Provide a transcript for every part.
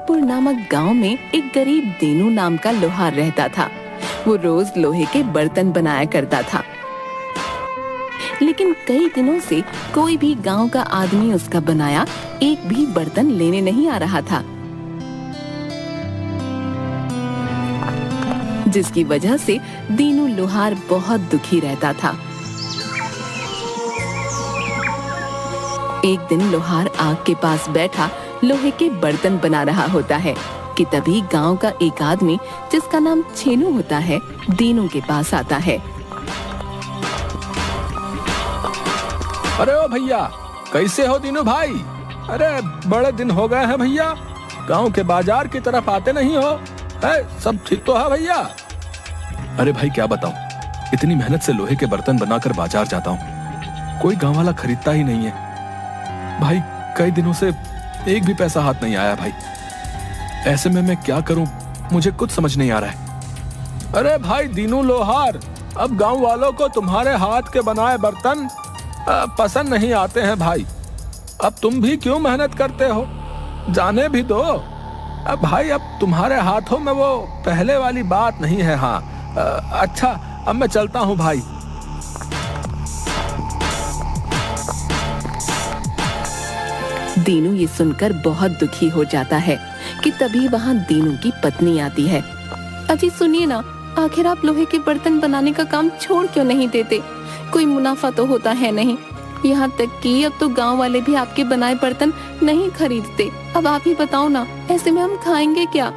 जंगलपुर नामक गांव में एक गरीब दीनू नाम का लोहार रहता था। वो रोज लोहे के बर्तन बनाया करता था, लेकिन कई दिनों से कोई भी गांव का आदमी उसका बनाया एक भी बर्तन लेने नहीं आ रहा था, जिसकी वजह से दीनू लोहार बहुत दुखी रहता था। एक दिन लोहार आग के पास बैठा लोहे के बर्तन बना रहा होता है कि तभी गांव का एक आदमी जिसका नाम छेनू होता है दीनू के पास आता है। अरे ओ भैया, कैसे हो दीनू भाई? अरे बड़े दिन हो गए हैं भैया, गांव के बाजार की तरफ आते नहीं हो। सब ठीक तो है भैया? अरे भाई क्या बताऊं, इतनी मेहनत से लोहे के बर्तन बनाकर बाजार जाता हूं, कोई गांव वाला खरीदता ही नहीं है भाई। कई दिनों से एक भी पैसा हाथ नहीं आया भाई। ऐसे में मैं क्या करूं, मुझे कुछ समझ नहीं आ रहा है। अरे भाई दीनू लोहार, अब गांव वालों को तुम्हारे हाथ के बनाए बर्तन पसंद नहीं आते हैं भाई। अब तुम भी क्यों मेहनत करते हो, जाने भी दो। अब भाई अब तुम्हारे हाथों में वो पहले वाली बात नहीं है। हाँ अच्छा, अब मैं चलता हूँ भाई। दीनू ये सुनकर बहुत दुखी हो जाता है कि तभी वहाँ दीनू की पत्नी आती है। अजी सुनिए ना, आखिर आप लोहे के बर्तन बनाने का काम छोड़ क्यों नहीं देते? कोई मुनाफा तो होता है नहीं, यहाँ तक कि अब तो गांव वाले भी आपके बनाए बर्तन नहीं खरीदते। अब आप ही बताओ ना, ऐसे में हम खाएंगे क्या?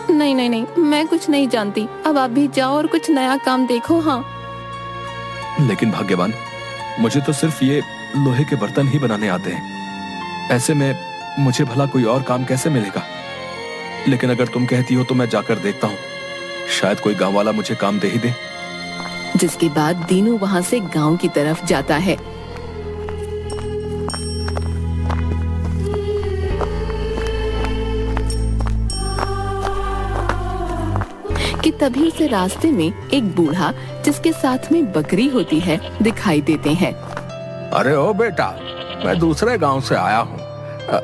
नहीं नहीं नहीं, मैं कुछ नहीं जानती, अब आप भी जाओ और कुछ नया काम देखो। हाँ लेकिन भाग्यवान, मुझे तो सिर्फ ये लोहे के बर्तन ही बनाने आते हैं। ऐसे में मुझे भला कोई और काम कैसे मिलेगा? लेकिन अगर तुम कहती हो तो मैं जाकर देखता हूँ, शायद कोई गांव वाला मुझे काम दे ही दे। जिसके बाद दीनू वहाँ से गांव की तरफ जाता है। कि तभी उसे रास्ते में एक बूढ़ा जिसके साथ में बकरी होती है दिखाई देते हैं। अरे ओ बेटा, मैं दूसरे गांव से आया हूँ।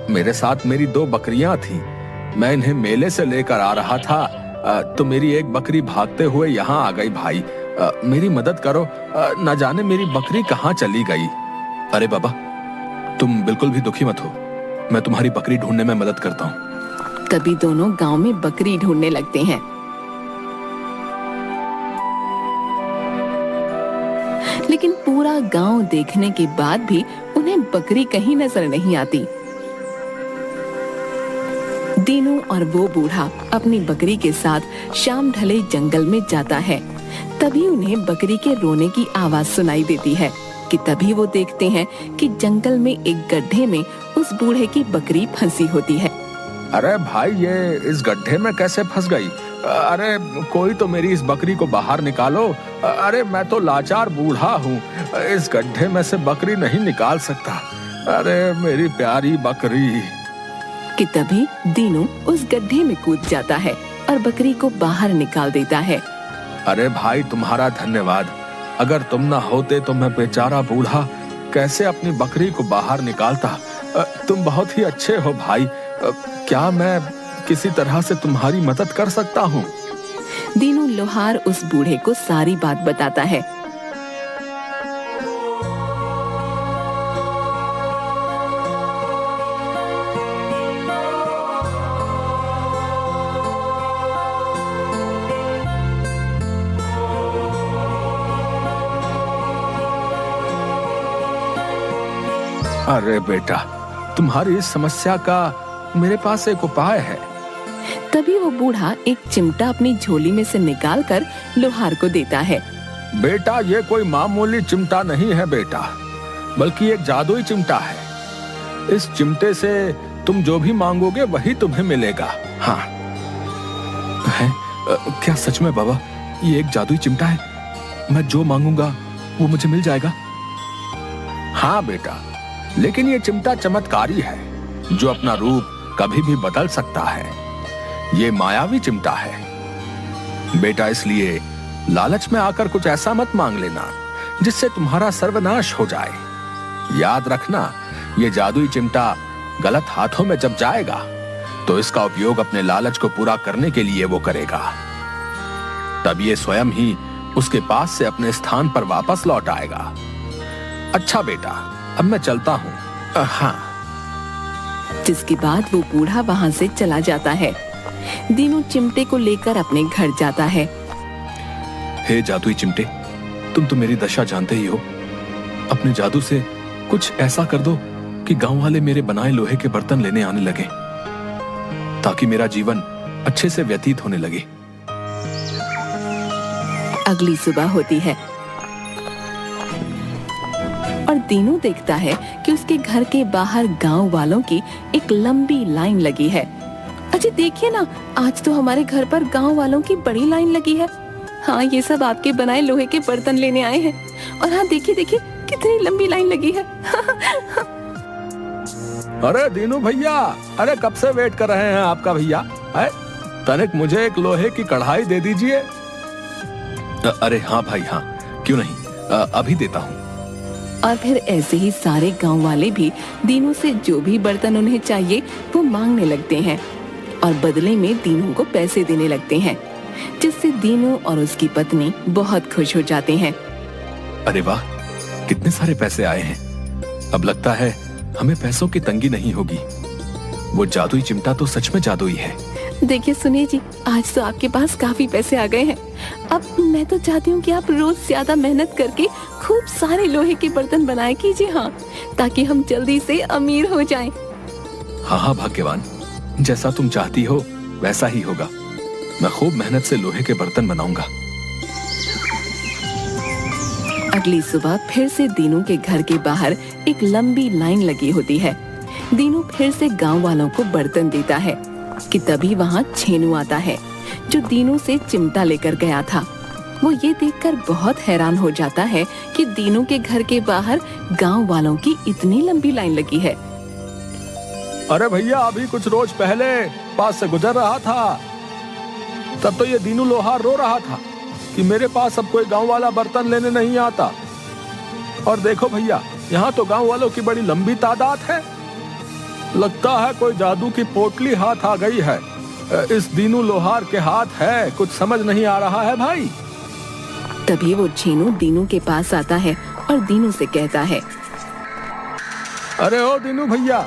मेरे साथ मेरी 2 बकरियां थी, मैं इन्हें मेले से लेकर आ रहा था, तो मेरी एक बकरी भागते हुए यहाँ आ गई भाई। मेरी मदद करो, न जाने मेरी बकरी कहाँ चली गई। अरे बाबा, तुम बिल्कुल भी दुखी मत हो, मैं तुम्हारी बकरी ढूंढने में मदद करता हूँ। तभी दोनों गांव में बकरी ढूंढने लगते हैं। लेकिन पूरा गांव देखने के बाद भी उन्हें बकरी कहीं नजर नहीं आती। दीनू और वो बूढ़ा अपनी बकरी के साथ शाम ढले जंगल में जाता है। तभी उन्हें बकरी के रोने की आवाज सुनाई देती है कि तभी वो देखते हैं कि जंगल में एक गड्ढे में उस बूढ़े की बकरी फंसी होती है। अरे भाई, ये इस गड्ढे में कैसे फंस गई? अरे कोई तो मेरी इस बकरी को बाहर निकालो। अरे मैं तो लाचार बूढ़ा हूँ, इस गड्ढे में से बकरी नहीं निकाल सकता। अरे मेरी प्यारी बकरी। कि तभी दीनू उस गड्ढे में कूद जाता है और बकरी को बाहर निकाल देता है। अरे भाई तुम्हारा धन्यवाद, अगर तुम ना होते तो मैं बेचारा बूढ़ा कैसे अपनी बकरी को बाहर निकालता। तुम बहुत ही अच्छे हो भाई। क्या मैं किसी तरह से तुम्हारी मदद कर सकता हूँ? दीनू लोहार उस बूढ़े को सारी बात बताता है। अरे बेटा, तुम्हारी इस समस्या का मेरे पास एक उपाय है। तभी वो बूढ़ा एक चिमटा अपनी झोली में से निकालकर लोहार को देता है। बेटा, ये कोई मामूली चिमटा नहीं है बेटा, बल्कि एक जादुई चिमटा है। इस चिमटे से तुम जो भी मांगोगे वही तुम्हें मिलेगा। हाँ है? क्या सच में बाबा, ये एक जादुई चिमटा है? मैं जो मांगूंगा वो मुझे मिल जाएगा? हाँ बेटा, लेकिन ये चिमटा चमत्कारी है, जो अपना रूप कभी भी बदल सकता है। ये मायावी चिमटा है बेटा, इसलिए लालच में आकर कुछ ऐसा मत मांग लेना जिससे तुम्हारा सर्वनाश हो जाए। याद रखना, ये जादुई चिमटा गलत हाथों में जब जाएगा तो इसका उपयोग अपने लालच को पूरा करने के लिए वो करेगा। तब ये स्वयं ही उसके पास से अपने स्थान पर वापस लौट आएगा। अच्छा बेटा, अब मैं चलता हूँ। हाँ। जिसके बाद वो बूढ़ा वहाँ से चला जाता है। दीनू चिमटे को लेकर अपने घर जाता है। हे जादुई चिमटे, तुम तो मेरी दशा जानते ही हो। अपने जादू से कुछ ऐसा कर दो कि गांव वाले मेरे बनाए लोहे के बर्तन लेने आने लगे, ताकि मेरा जीवन अच्छे से व्यतीत होने लगे। अगली सुबह होती है और दीनू देखता है कि उसके घर के बाहर गांव वालों की एक लंबी लाइन लगी है। अजय देखिए ना, आज तो हमारे घर पर गांव वालों की बड़ी लाइन लगी है। हाँ, ये सब आपके बनाए लोहे के बर्तन लेने आए हैं। और हाँ, देखिए देखिए कितनी लंबी लाइन लगी है। अरे दीनू भैया, अरे कब से वेट कर रहे हैं आपका भैया। तनिक मुझे एक लोहे की कढ़ाई दे दीजिए। अरे हाँ भाई हाँ, क्यों नहीं, अभी देता हूँ। और फिर ऐसे ही सारे गांव वाले भी दीनू से जो भी बर्तन उन्हें चाहिए वो मांगने लगते हैं और बदले में दीनू को पैसे देने लगते हैं, जिससे दीनू और उसकी पत्नी बहुत खुश हो जाते हैं। अरे वाह, कितने सारे पैसे आए हैं। अब लगता है हमें पैसों की तंगी नहीं होगी। वो जादुई चिमटा तो सच में जादुई है। देखिए सुनिए जी, आज तो आपके पास काफी पैसे आ गए हैं। अब मैं तो चाहती हूँ कि आप रोज ज्यादा मेहनत करके खूब सारे लोहे के बर्तन बनाए कीजिए। हाँ, ताकि हम जल्दी से अमीर हो जाएं। हाँ हाँ भाग्यवान, जैसा तुम चाहती हो वैसा ही होगा। मैं खूब मेहनत से लोहे के बर्तन बनाऊंगा। अगली सुबह फिर से दीनू के घर के बाहर एक लंबी लाइन लगी होती है। दीनू फिर से गांव वालों को बर्तन देता है कि तभी वहाँ छेनू आता है, जो दीनू से चिमटा लेकर गया था। वो ये देखकर बहुत हैरान हो जाता है कि दीनू के घर के बाहर गांव वालों की इतनी लंबी लाइन लगी है। अरे भैया, अभी कुछ रोज पहले पास से गुजर रहा था, तब तो ये दीनू लोहार रो रहा था कि मेरे पास अब कोई गांव वाला बर्तन लेने नहीं आता। और देखो भैया, यहाँ तो गांव वालों की बड़ी लंबी तादाद है। लगता है कोई जादू की पोटली हाथ आ गई है। इस दीनू लोहार के हाथ है, कुछ समझ नहीं आ रहा है भाई। तभी वो छेनू दीनू के पास आता है और दीनू से कहता है, अरे ओ दीनू भैया,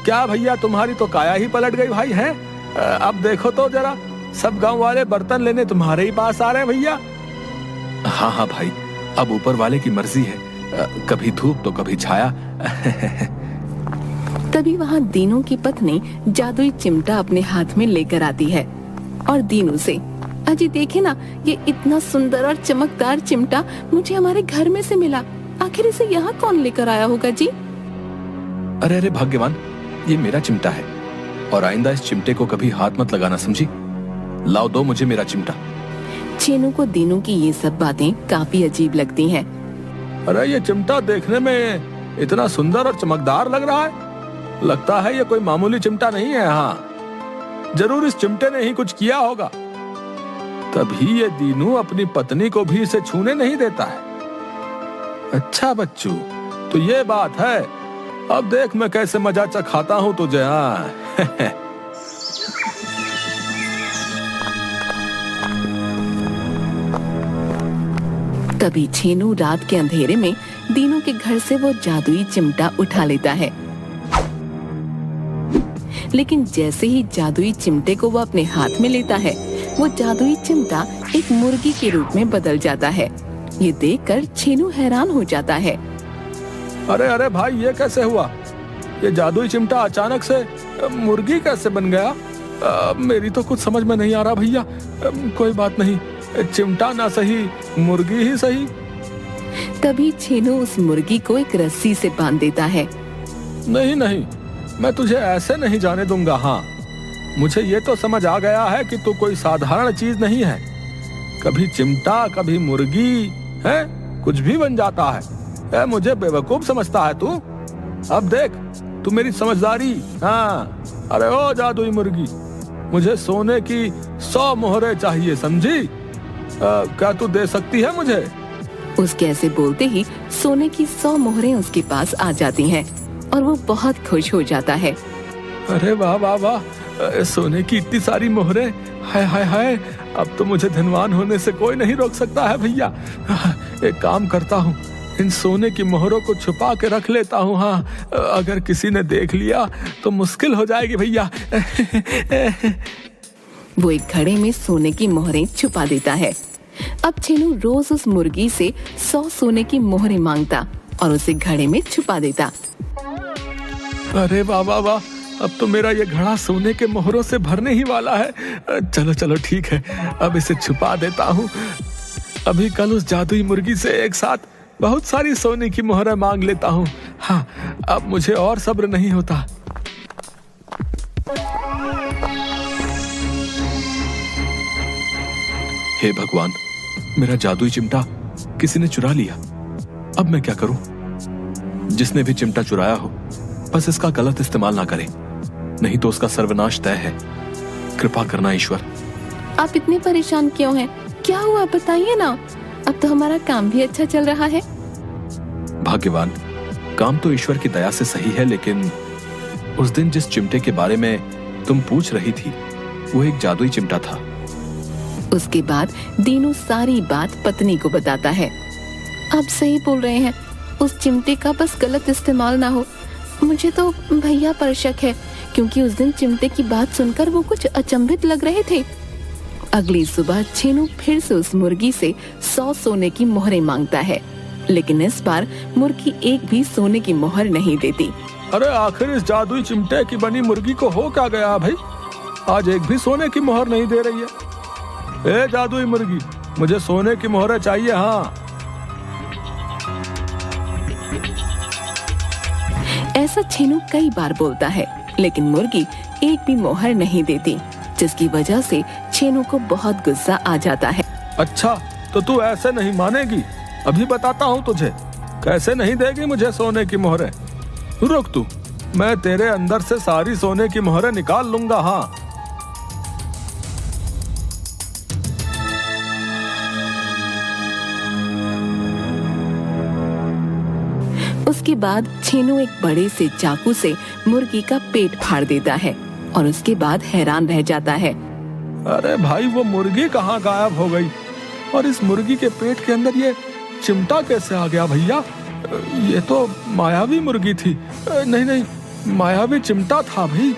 क्या भैया तुम्हारी तो काया ही पलट गई भाई है। अब देखो तो जरा, सब गांव वाले बर्तन लेने तुम्हारे ही पास आ रहे हैं भैया। हाँ हाँ भाई, अब ऊपर वाले की मर्जी है, कभी धूप तो कभी छाया। तभी वहाँ दीनू की पत्नी जादुई चिमटा अपने हाथ में लेकर आती है और दीनू से, अजी देखे ना, ये इतना सुंदर और चमकदार चिमटा मुझे हमारे घर में से मिला। आखिर इसे यहाँ कौन लेकर आया होगा जी? अरे अरे भाग्यवान, ये मेरा चिमटा है और आइंदा इस चिमटे को कभी हाथ मत लगाना, समझी? लाओ, दो मुझे मेरा चिमटा। छेनू को दीनू की ये सब बातें काफी अजीब लगती हैं। अरे ये चिमटा देखने में इतना सुंदर और चमकदार लग रहा है, लगता है ये कोई मामूली चिमटा नहीं है। हाँ, जरूर इस चिमटे ने ही कुछ किया होगा, तभी ये दीनू अपनी पत्नी को भी इसे छूने नहीं देता है। अच्छा बच्चू, तो ये बात है। अब देख मैं कैसे मजा चखाता हूँ तुझे। तभी छेनू रात के अंधेरे में दीनू के घर से वो जादुई चिमटा उठा लेता है। लेकिन जैसे ही जादुई चिमटे को वो अपने हाथ में लेता है, वो जादुई चिमटा एक मुर्गी के रूप में बदल जाता है। ये देखकर छेनू हैरान हो जाता है। अरे अरे भाई, ये कैसे हुआ? ये जादुई चिमटा अचानक से मुर्गी कैसे बन गया? मेरी तो कुछ समझ में नहीं आ रहा भैया। कोई बात नहीं, चिमटा ना सही, मुर्गी ही सही। तभी छेनू उस मुर्गी को एक रस्सी से बांध देता है। नहीं नहीं, मैं तुझे ऐसे नहीं जाने दूंगा। हाँ, मुझे ये तो समझ आ गया है कि तू कोई साधारण चीज नहीं है। कभी चिमटा, कभी मुर्गी, है कुछ भी बन जाता है। मुझे बेवकूफ समझता है तू? अब देख तू मेरी समझदारी। हाँ, अरे ओ जादुई मुर्गी, मुझे सोने की 100 मोहरें चाहिए, समझी? क्या तू दे सकती है मुझे? उसके ऐसे बोलते ही सोने की 100 मोहरें उसके पास आ जाती हैं और वो बहुत खुश हो जाता है। अरे वाह वाह वाह, सोने की इतनी सारी मोहरें, हाय हाय हाय, अब तो मुझे धनवान होने से कोई नहीं रोक सकता है भैया। एक काम करता हूँ, इन सोने की मोहरों को छुपा के रख लेता हूँ। हाँ, अगर किसी ने देख लिया तो मुश्किल हो जाएगी भैया। वो एक घड़े में सोने की मोहरें छुपा देता है। अब छेनू रोज उस मुर्गी से 100 सोने की मोहरें मांगता और उसे घड़े में छुपा देता। अरे वाह वाह वाह, अब तो मेरा ये घड़ा सोने के मोहरों से भरने ही वाला है। चलो चलो ठीक है, अब इसे छुपा देता हूँ। अभी कल उस जादुई मुर्गी से एक साथ बहुत सारी सोने की मोहरें मांग लेता हूँ। हाँ, अब मुझे और सब्र नहीं होता। हे भगवान, मेरा जादुई चिमटा किसी ने चुरा लिया। अब मैं क्या करूं? जिसने भी चिमटा चुराया हो, बस इसका गलत इस्तेमाल ना करे, नहीं तो उसका सर्वनाश तय है। कृपा करना ईश्वर। आप इतने परेशान क्यों हैं? क्या हुआ बताइए ना। अब तो हमारा काम भी अच्छा चल रहा है। भाग्यवान, काम तो ईश्वर की दया से सही है, लेकिन उस दिन जिस चिमटे के बारे में तुम पूछ रही थी, वो एक जादुई चिमटा था। उसके बाद दीनू सारी बात पत्नी को बताता है। आप सही बोल रहे हैं, उस चिमटे का बस गलत इस्तेमाल ना हो। मुझे तो भैया पर शक है, क्योंकि उस दिन चिमटे की बात सुनकर वो कुछ अचंभित लग रहे थे। अगली सुबह छेनू फिर से उस मुर्गी से 100 सोने की मोहरें मांगता है, लेकिन इस बार मुर्गी एक भी सोने की मोहर नहीं देती। अरे आखिर इस जादुई चिमटे की बनी मुर्गी को हो क्या गया भाई? आज एक भी सोने की मोहर नहीं दे रही है। ए जादुई मुर्गी, मुझे सोने की मोहरें चाहिए। हाँ, ऐसा छेनू कई बार बोलता है, लेकिन मुर्गी एक भी मोहर नहीं देती, जिसकी वजह से छेनू को बहुत गुस्सा आ जाता है। अच्छा, तो तू ऐसे नहीं मानेगी। अभी बताता हूँ तुझे कैसे नहीं देगी मुझे सोने की मोहरें। रुक तू, मैं तेरे अंदर से सारी सोने की मोहरें निकाल लूंगा। हाँ, उसके बाद छेनू एक बड़े से चाकू से मुर्गी का पेट फाड़ देता है और उसके बाद हैरान रह जाता है। अरे भाई, वो मुर्गी कहाँ गायब हो गई? और इस मुर्गी के पेट के अंदर ये चिमटा कैसे आ गया भैया? ये तो मायावी मुर्गी थी। नहीं नहीं, मायावी चिमटा था भाई।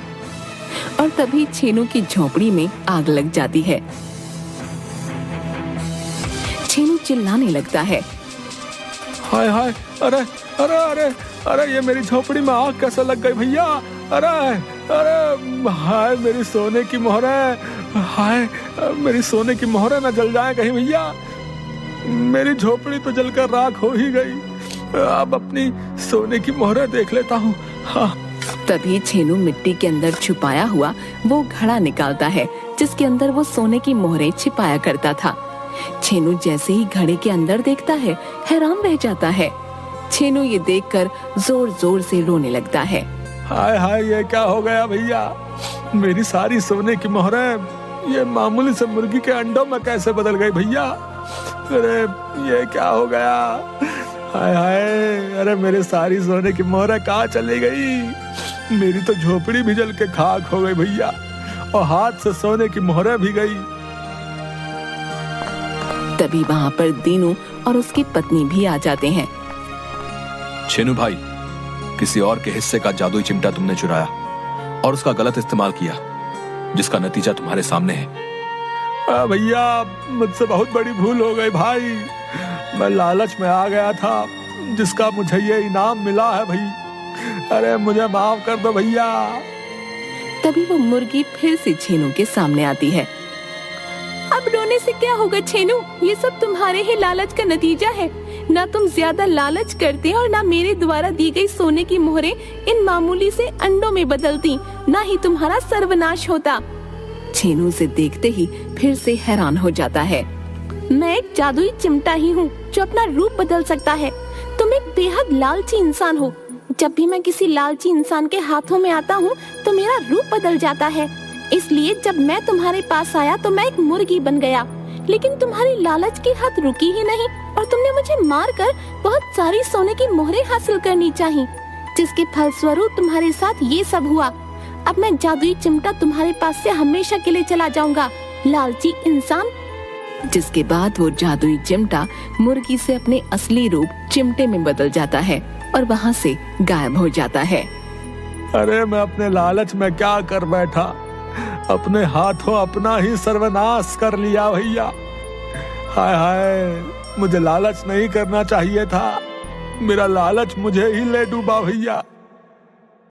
और तभी छेनू की झोपड़ी में आग लग जाती है। छेनू चिल्लाने लगता है। हाय हाय, अरे अरे अरे अरे, ये मेरी झोपड़ी में आग कैसे लग गई भैया? अरे अरे, हाय मेरी सोने की मोहरें, हाय मेरी सोने की मोहरें न जल जाए कहीं भैया। मेरी झोपड़ी तो जलकर राख हो ही गई। अब अपनी सोने की मोहरें देख लेता हूँ। हाँ। तभी छेनू मिट्टी के अंदर छुपाया हुआ वो घड़ा निकालता है, जिसके अंदर वो सोने की मोहरें छिपाया करता था। छेनू जैसे ही घड़े के अंदर देखता है, हैरान रह जाता है। छेनू ये देखकर जोर जोर से रोने लगता है। हाय हाय, ये क्या हो गया भैया? मेरी सारी सोने की मोहरें ये मामूली से मुर्गी के अंडों में कैसे बदल गई भैया? अरे ये क्या हो गया? हाय हाय, अरे मेरी सारी सोने की मोहरें कहाँ चली गई? मेरी तो झोपड़ी भी जल के खाक हो गई भैया, और हाथ से सोने की मोहरें भी गई। तभी वहाँ पर दीनू और उसकी पत्नी भी आ जाते हैं। छेनू भाई, किसी और के हिस्से का जादुई चिमटा तुमने चुराया और उसका गलत इस्तेमाल किया, जिसका नतीजा तुम्हारे सामने है। भैया, मुझसे बहुत बड़ी भूल हो गई भाई। मैं लालच में आ गया था, जिसका मुझे ये इनाम मिला है भाई। अरे मुझे माफ कर दो भैया। तभी वो मुर्गी फिर से छेनू के सामने आती है। अब रोने से क्या होगा छेनू? ये सब तुम्हारे ही लालच का नतीजा है। ना तुम ज्यादा लालच करते और ना मेरे द्वारा दी गई सोने की मोहरें इन मामूली से अंडों में बदलती, ना ही तुम्हारा सर्वनाश होता। छेनू से देखते ही फिर से हैरान हो जाता है। मैं एक जादुई चिमटा ही हूँ जो अपना रूप बदल सकता है। तुम एक बेहद लालची इंसान हो। जब भी मैं किसी लालची इंसान के हाथों में आता हूँ तो मेरा रूप बदल जाता है। इसलिए जब मैं तुम्हारे पास आया तो मैं एक मुर्गी बन गया, लेकिन तुम्हारी लालच की हद रुकी ही नहीं और तुमने मुझे मारकर बहुत सारी सोने की मोहरें हासिल करनी चाहिए, जिसके फलस्वरूप तुम्हारे साथ ये सब हुआ। अब मैं जादुई चिमटा तुम्हारे पास से हमेशा के लिए चला जाऊंगा, लालची इंसान। जिसके बाद वो जादुई चिमटा मुर्गी से अपने असली रूप चिमटे में बदल जाता है और वहाँ से गायब हो जाता है। अरे मैं अपने लालच में क्या कर बैठा, अपने हाथों अपना ही सर्वनाश कर लिया भैया। हाय हाय, मुझे लालच नहीं करना चाहिए था, मेरा लालच मुझे ही ले डूबा भैया।